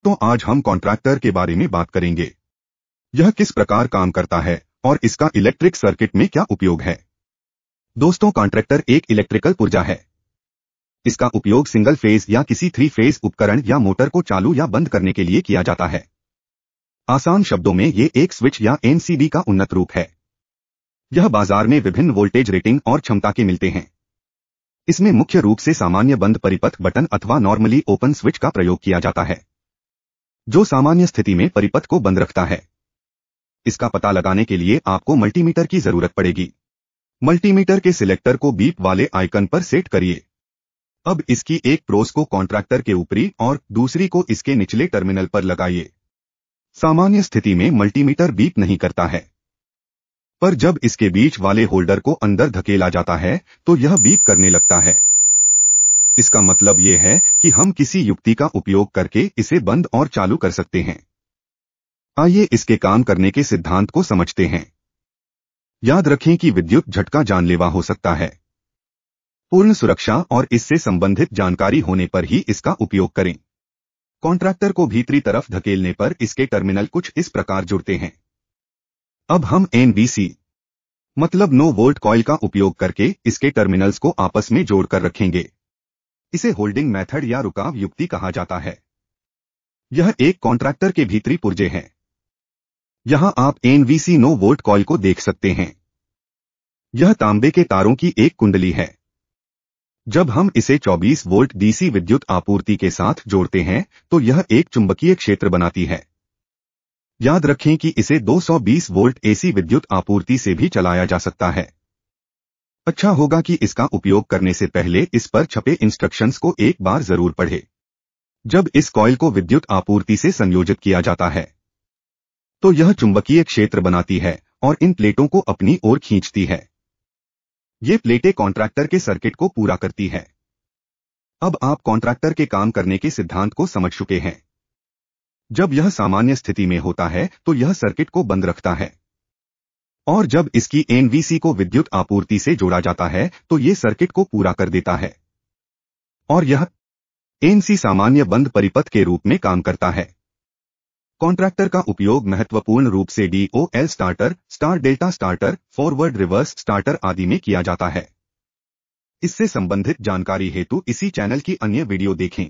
तो आज हम कॉन्ट्रैक्टर के बारे में बात करेंगे। यह किस प्रकार काम करता है और इसका इलेक्ट्रिक सर्किट में क्या उपयोग है। दोस्तों, कॉन्ट्रैक्टर एक इलेक्ट्रिकल पुर्जा है। इसका उपयोग सिंगल फेज या किसी 3 फेज उपकरण या मोटर को चालू या बंद करने के लिए किया जाता है। आसान शब्दों में ये एक स्विच या एमसीबी का उन्नत रूप है। यह बाजार में विभिन्न वोल्टेज रेटिंग और क्षमता के मिलते हैं। इसमें मुख्य रूप से सामान्य बंद परिपथ बटन अथवा नॉर्मली ओपन स्विच का प्रयोग किया जाता है, जो सामान्य स्थिति में परिपथ को बंद रखता है। इसका पता लगाने के लिए आपको मल्टीमीटर की जरूरत पड़ेगी। मल्टीमीटर के सिलेक्टर को बीप वाले आइकन पर सेट करिए। अब इसकी एक प्रोस को कॉन्ट्रैक्टर के ऊपरी और दूसरी को इसके निचले टर्मिनल पर लगाइए। सामान्य स्थिति में मल्टीमीटर बीप नहीं करता है, पर जब इसके बीच वाले होल्डर को अंदर धकेला जाता है तो यह बीप करने लगता है। इसका मतलब यह है कि हम किसी युक्ति का उपयोग करके इसे बंद और चालू कर सकते हैं। आइए इसके काम करने के सिद्धांत को समझते हैं। याद रखें कि विद्युत झटका जानलेवा हो सकता है। पूर्ण सुरक्षा और इससे संबंधित जानकारी होने पर ही इसका उपयोग करें। कॉन्ट्रैक्टर को भीतरी तरफ धकेलने पर इसके टर्मिनल कुछ इस प्रकार जुड़ते हैं। अब हम NVC मतलब नो वोल्ट कॉइल का उपयोग करके इसके टर्मिनल्स को आपस में जोड़कर रखेंगे। इसे होल्डिंग मेथड या रुकाव युक्ति कहा जाता है। यह एक कॉन्ट्रैक्टर के भीतरी पुर्जे हैं। यहां आप NVC नो वोल्ट कॉइल को देख सकते हैं। यह तांबे के तारों की एक कुंडली है। जब हम इसे 24 वोल्ट DC विद्युत आपूर्ति के साथ जोड़ते हैं तो यह एक चुंबकीय क्षेत्र बनाती है। याद रखें कि इसे 220 वोल्ट AC विद्युत आपूर्ति से भी चलाया जा सकता है। अच्छा होगा कि इसका उपयोग करने से पहले इस पर छपे इंस्ट्रक्शंस को एक बार जरूर पढ़ें। जब इस कॉइल को विद्युत आपूर्ति से संयोजित किया जाता है तो यह चुंबकीय क्षेत्र बनाती है और इन प्लेटों को अपनी ओर खींचती है। ये प्लेटें कॉन्ट्रैक्टर के सर्किट को पूरा करती है। अब आप कॉन्ट्रैक्टर के काम करने के सिद्धांत को समझ चुके हैं। जब यह सामान्य स्थिति में होता है तो यह सर्किट को बंद रखता है, और जब इसकी NVC को विद्युत आपूर्ति से जोड़ा जाता है तो ये सर्किट को पूरा कर देता है, और यह NC सामान्य बंद परिपथ के रूप में काम करता है। कॉन्ट्रैक्टर का उपयोग महत्वपूर्ण रूप से DOL starter, star delta starter, forward reverse starter आदि में किया जाता है। इससे संबंधित जानकारी हेतु इसी चैनल की अन्य वीडियो देखें।